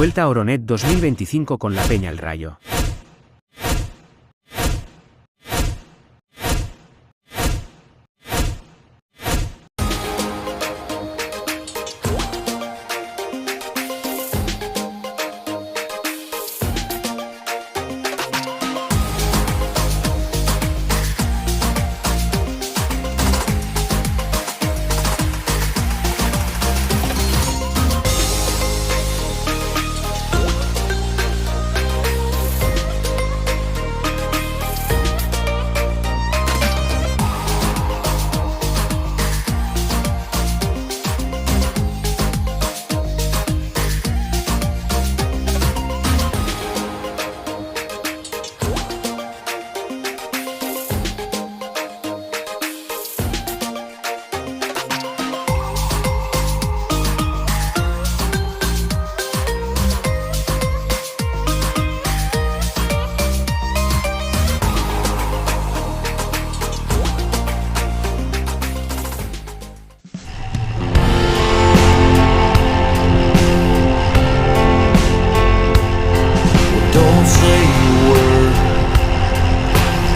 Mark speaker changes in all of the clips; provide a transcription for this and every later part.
Speaker 1: Vuelta a Oronet 2025 con la Peña El Rayo.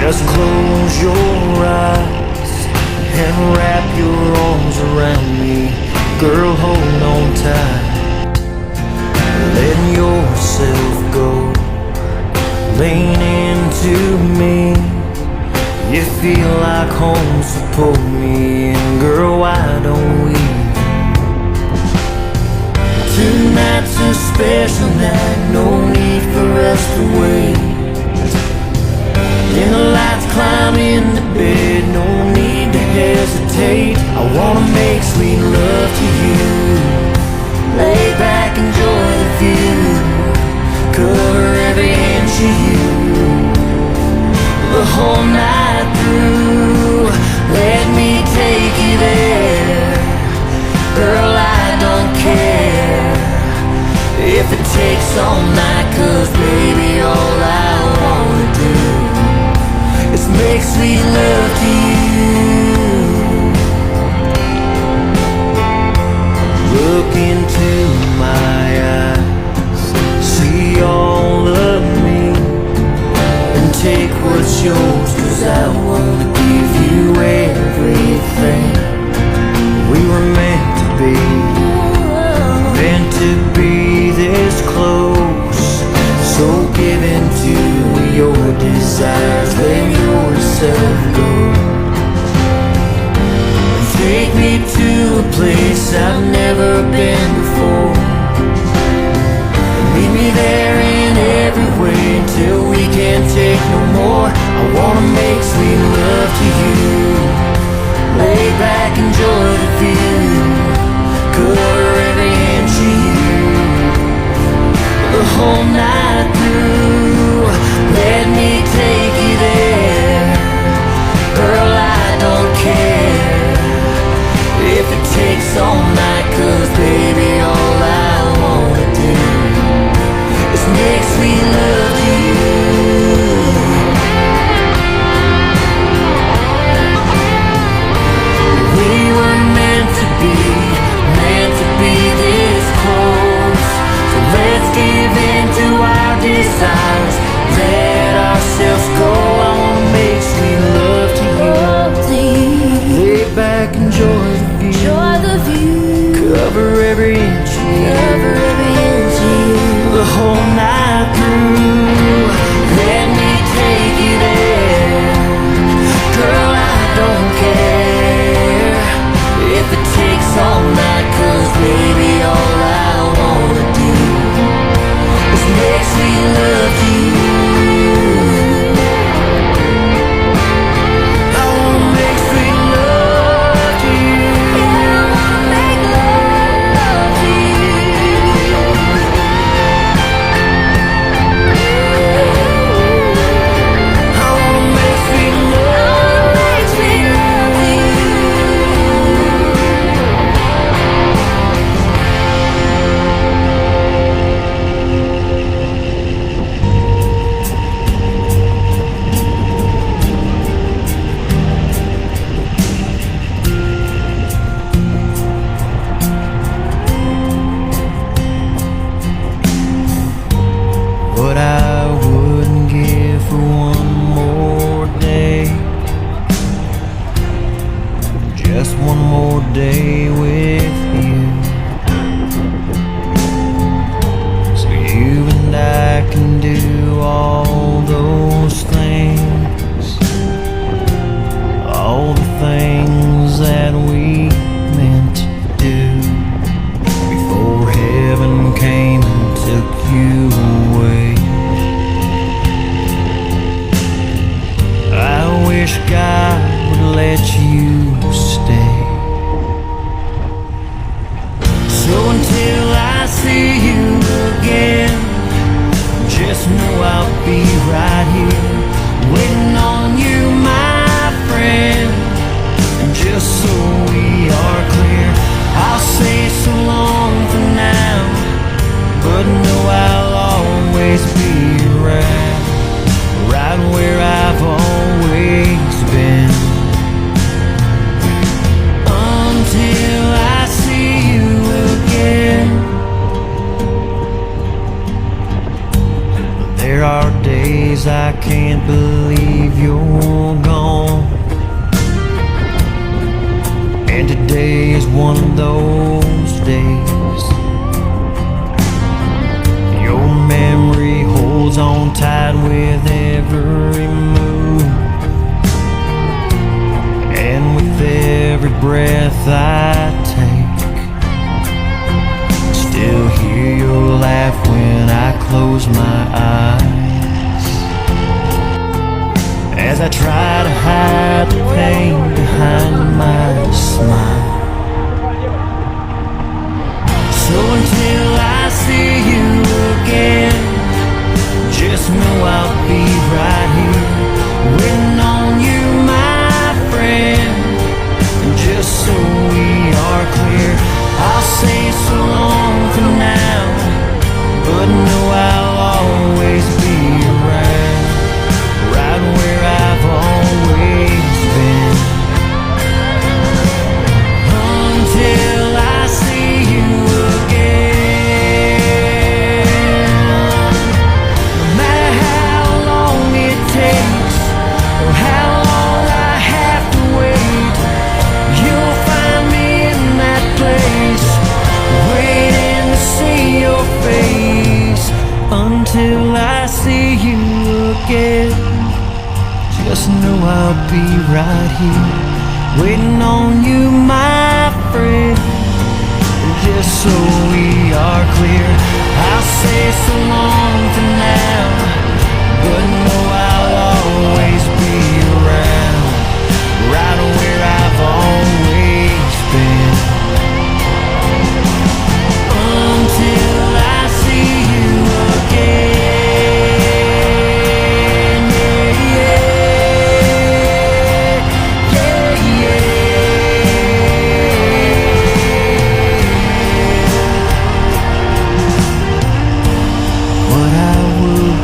Speaker 2: Just close your eyes and wrap your arms around me. Girl, hold on tight. Let yourself go. Lean into me. You feel like home, support me. And girl, why don't we? Tonight's a special night. No need for us to wait. Then the lights climb into bed, no need to hesitate. I wanna make sweet love to you. Lay back, enjoy the view. Cover every inch of you. The whole night through, let me take you there. Girl, I don't care if it takes all night, 'cause baby, all I wanna do is make sweet love to you. Look into my eyes, see all of me, and take what's yours, 'cause I wanna give you everything. We were meant to be this close. So give in to your desires, let yourself go. Take me to a place I've never been before. Meet me there in every way until we can't take no more. I wanna make sweet love to you. Lay back, enjoy the view. Cover every inch of you. The whole night through, let me take you there. Girl, I don't care if it takes all night, 'cause baby, all I wanna do is make sweet love to you. We were meant to be this close. So let's give in to our desires, let ourselves go. I wanna make sweet love to you. Lay back, enjoy the view. Cover every inch of you. The whole night through, let me take you there. Girl, I don't care if it takes all night, 'cause baby, all I wanna do is make sweet love what I wouldn't give for one more day. Just one more day with you, so you and I can do all those things, all the things that we meant to do before heaven came and took you away. I wish God would let you stay. So until I see you again, just know I'll be right here waiting on you, my friend. And just so we are clear, I'll say so long for now, but know I'll always be around, right where I've always been. Until I see you again. There are days I can't believe you're gone, and today is one of those days. Your memory holds on tight with every move, and with every breath I take, still hear your laugh when I close my eyes, as I try to hide the pain behind my smile. So until I see you again, just know I'll be right here waiting on you, my friend. And just so we are clear, I'll say so long for now, but know I'll always be around, right where I've always been. Until I see you again. No matter how long it takes, or how long I have to wait, you'll find me in that place, waiting to see your face. Until I see you again, just know I'll be right here waiting on you, my friend. And just so we are clear, I'll say so long for now, but know I'll always be around, right where I've always been. Until I see you again. What I would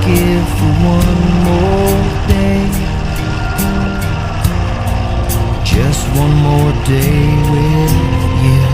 Speaker 2: give for one more day, just one more day with you.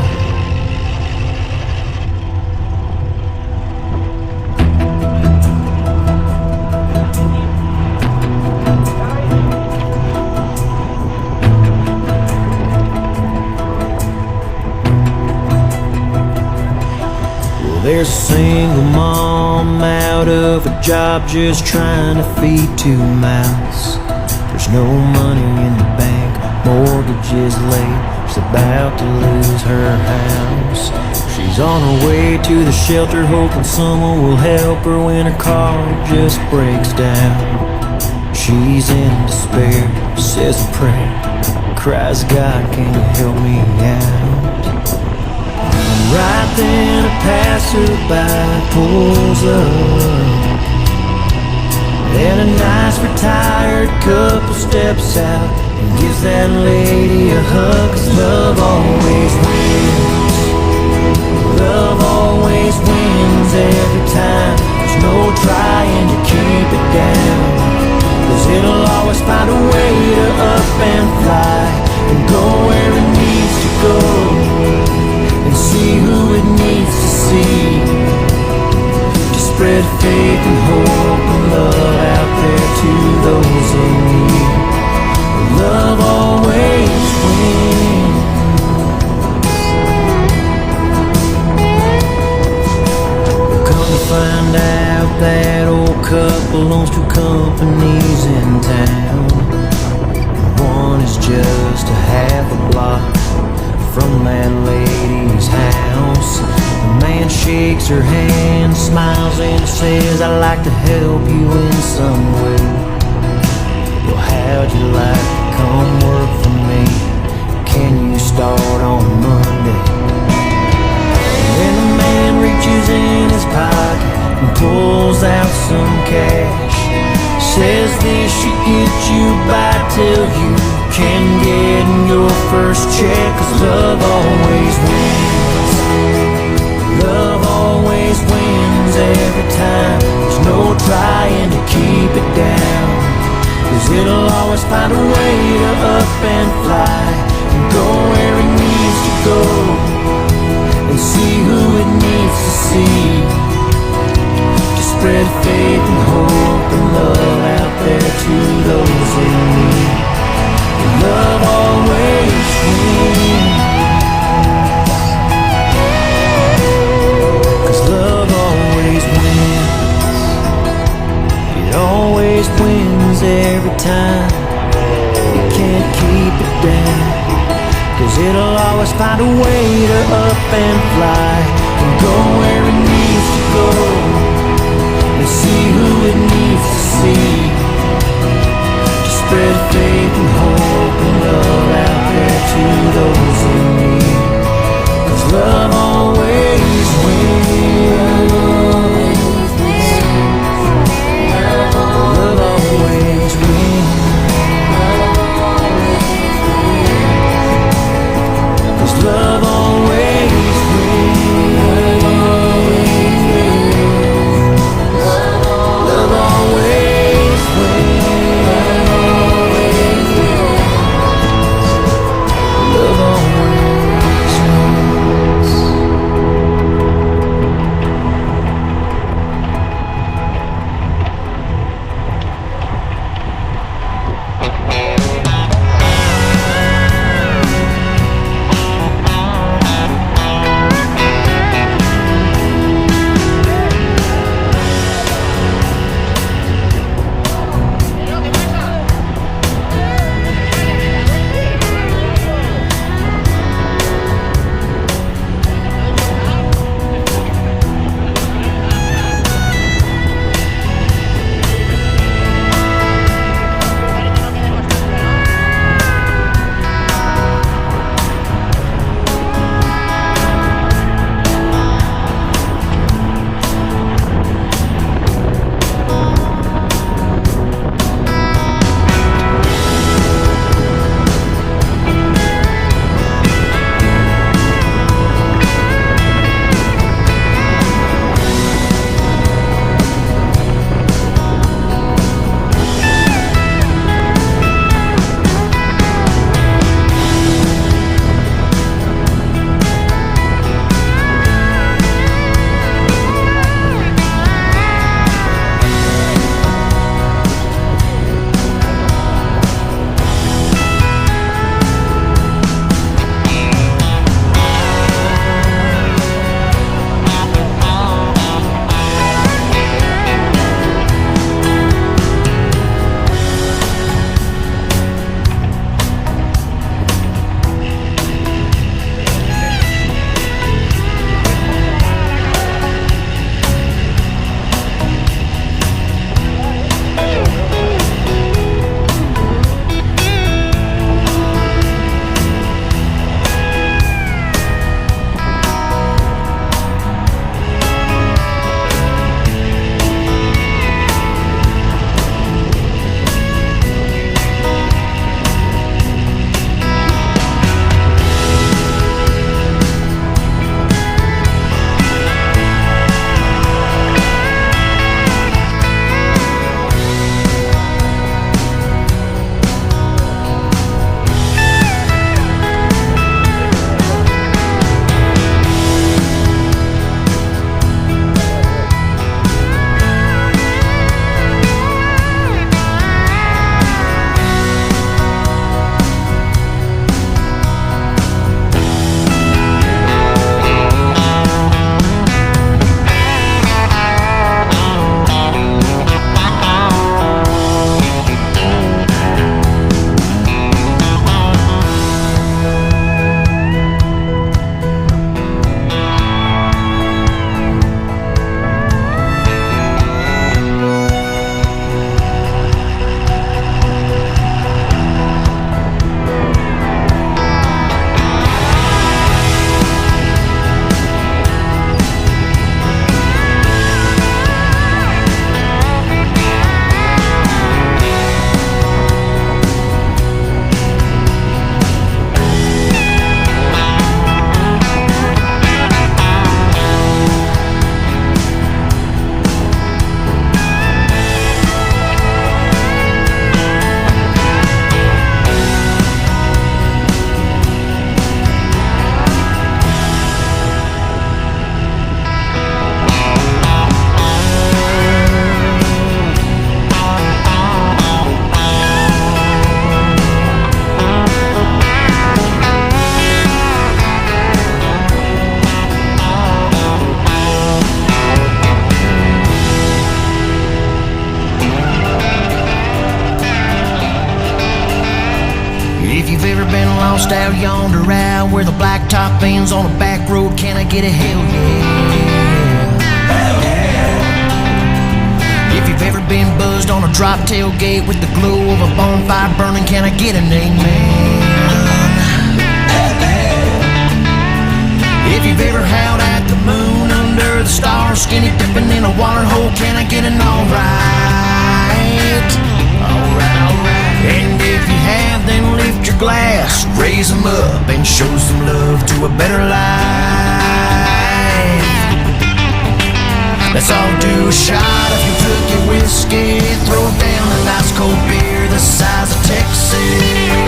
Speaker 2: There's a single mom out of a job just trying to feed two mouths. There's no money in the bank, mortgage is late, she's about to lose her house. She's on her way to the shelter hoping someone will help her when her car just breaks down. She's in despair, says a prayer, cries, God, can you help me out? Right then a passerby pulls up, and a nice retired couple steps out and gives that lady a hug. 'Cause love always wins, love always wins every time. There's no trying to keep it down, 'cause it'll always find a way to up and fly and go where it needs to go, and see who it needs to see, to spread spread faith and hope and love out there to those in need. Love always wins. Come to find out that old couple owns two companies in town. One is just a half a block from that lady's house. The man shakes her hand, smiles and says, I'd like to help you in some way. Well, how'd you like to come work for me? Can you start on Monday? And then the man reaches in his pocket and pulls out some cash. Says this should get you by till you can get your first check. 'Cause love always wins. Love always wins every time. There's no trying to keep it down. 'Cause it'll always find a way to up and fly and go where it needs to go and see who it needs to see. To spread faith and hope and love out there to those in need. Love always wins. 'Cause love always wins. It always wins every time. You can't keep it down. 'Cause it'll always find a way to up and fly and go where it needs to go and see who it needs to see. To spread faith and hope and love out there to those in need. 'Cause love always wins. Love always wins. 'Cause love always wins. Toast out yonder out where the blacktop ends on a back road. Can I get a hell yeah? Hell yeah. If you've ever been buzzed on a drop tailgate with the glow of a bonfire burning, can I get an amen? If you've ever howled at the moon under the stars, skinny dipping in a water hole, can I get an alright? Alright, alright. And if you have, then lift your glass, raise them up and show some love to a better life. Let's all do a shot if you took your whiskey, throw down a nice cold beer the size of Texas.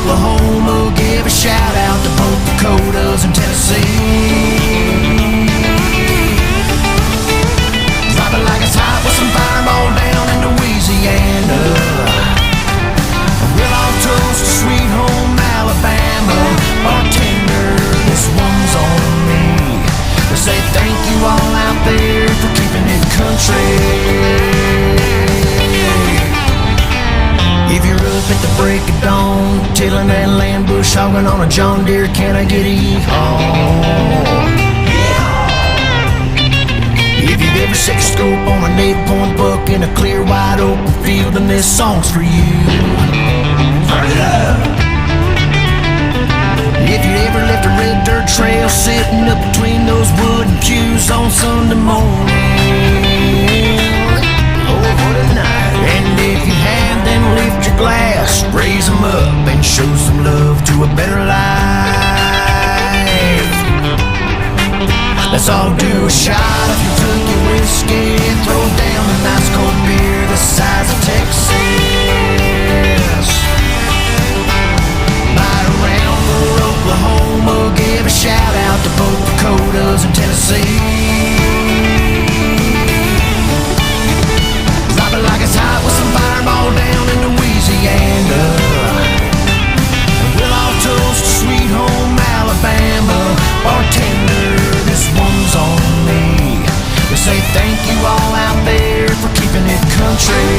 Speaker 2: Oklahoma, give a shout out to both Dakotas and Tennessee. Drop it like it's hot with some fireball down in Louisiana. We'll all toast to sweet home Alabama. Bartender, this one's on me. We say thank you all out there for keeping it country. If you're up at the break of dawn, tilling that land bush, hogging on a John Deere, can I get a yeehaw? If you've ever set your scope on an 8-point buck in a clear, wide open field, then this song's for you. Turn it up. If you ever left a red dirt trail sitting up between those wooden pews on Sunday morning, Lord, what a night. And if you have, then lift your glass, raise them up and show some love to a better life. Let's all do a shot if you took your whiskey, throw down a nice cold beer the size of Texas. Ride around for Oklahoma, give a shout out to both Dakotas and Tennessee. Like it's hot with some fireball down in Louisiana. We'll all toast to sweet home Alabama. Bartender, this one's on me. We say thank you all out there for keeping it country.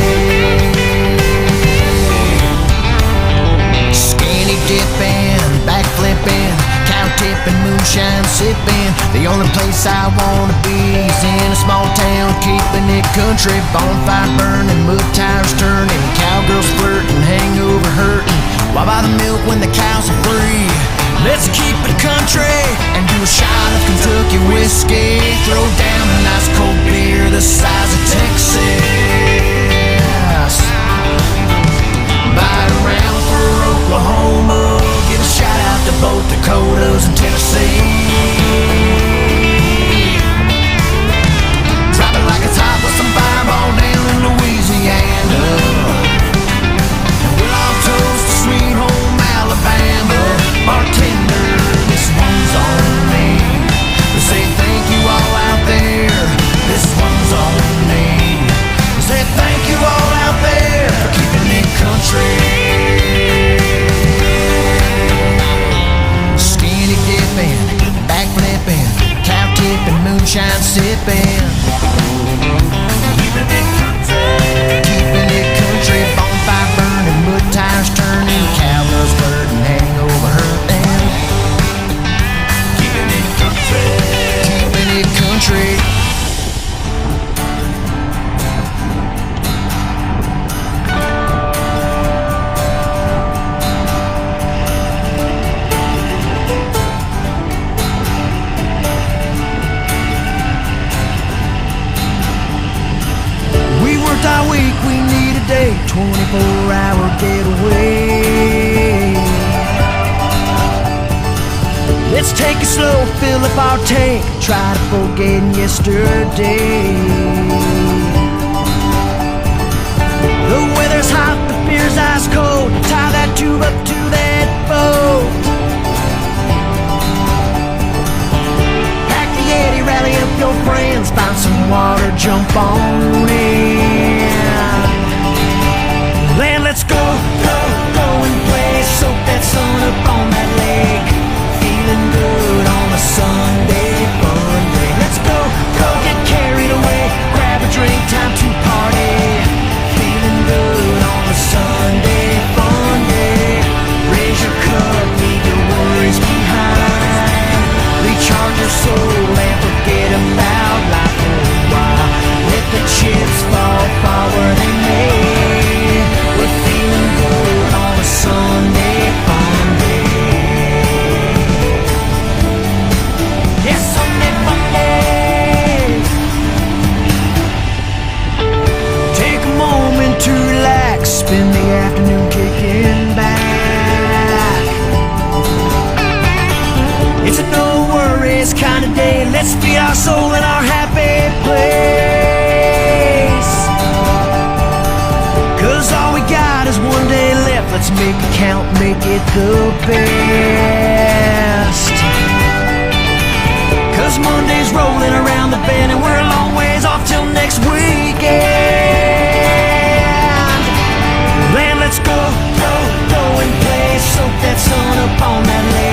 Speaker 2: Skinny dipping, back flipping, cow tipping, moonshine sipping. The only place I wanna be is in a small town, keeping it country. Bonfire burning, mud tires turning, cowgirls flirting, hangover hurting, while by the milk when the cows are free. Let's keep it country and do a shot of Kentucky whiskey, throw down a nice cold beer the size of Texas. Bite around for Oklahoma, give a shout out to both Dakotas and Tennessee. Drop it like it's hot with some fireball down in Louisiana. And we'll all toast to sweet home Alabama. Bartender, this one's on me. We say thank you all out there. This one's on me. We say thank you all out there for keeping it country. Skinny dipping, back flipping, cow tipping, moonshine sipping. Keeping it country, bonfire burning, mud tires turning, cowgirls flirting, hangover hurting. Keeping it country. We worked our week, we need a day, 24-hour getaway. Let's take it slow, fill up our tank, try to forget yesterday. The weather's hot, the beer's ice cold, tie that tube up to that boat. Pack the Yeti, rally up your friends, find some water, jump on in. Land, let's go, go, go and play, soak that sun up on that lake. Feeling good on a Sunday fun day. Let's go, go get carried away, grab a drink, time to party. Feeling good on a today. Let's feed our soul in our happy place. 'Cause all we got is one day left. Let's make it count, make it the best. 'Cause Monday's rolling around the bend and we're a long ways off till next weekend. Then let's go, go, go and play. Soak that sun up on that lake.